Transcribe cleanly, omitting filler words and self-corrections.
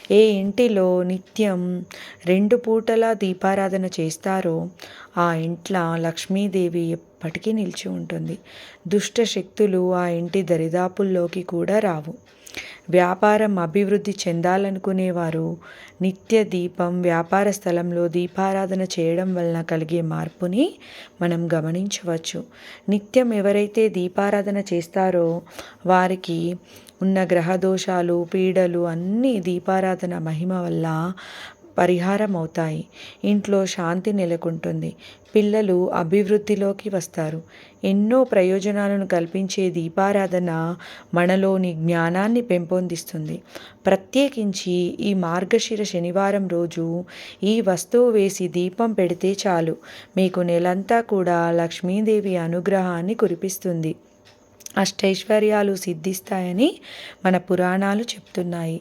ఏ ఇంటిలో నిత్యం 2 పూటలా దీపారాధన చేస్తారో ఆ ఇంట్ల లక్ష్మీదేవి ఎప్పటికీ నిలిచి ఉంటుంది. దుష్ట శక్తులు ఆ ఇంటి దరిదాపుల్లోకి కూడా రావు. వ్యాపారం అభివృద్ధి చెందాలనుకునేవారు నిత్య దీపం వ్యాపార స్థలంలో దీపారాధన చేయడం వలన కలిగే మార్పుని మనం గమనించవచ్చు. నిత్యం ఎవరైతే దీపారాధన చేస్తారో వారికి ఉన్న గ్రహ దోషాలు, పీడలు అన్నీ దీపారాధన మహిమ వల్ల పరిహారం అవుతాయి. ఇంట్లో శాంతి నెలకొంటుంది. పిల్లలు అభివృద్ధిలోకి వస్తారు. ఎన్నో ప్రయోజనాలను కల్పించే దీపారాధన మనలోని జ్ఞానాన్ని పెంపొందిస్తుంది. ప్రత్యేకించి ఈ మార్గశిర శనివారం రోజు ఈ వస్తువు వేసి దీపం పెడితే చాలు, మీకు నెలంతా కూడా లక్ష్మీదేవి అనుగ్రహాన్ని కురిపిస్తుంది. అష్టైశ్వర్యాలు సిద్ధిస్తాయని మన పురాణాలు చెప్తున్నాయి.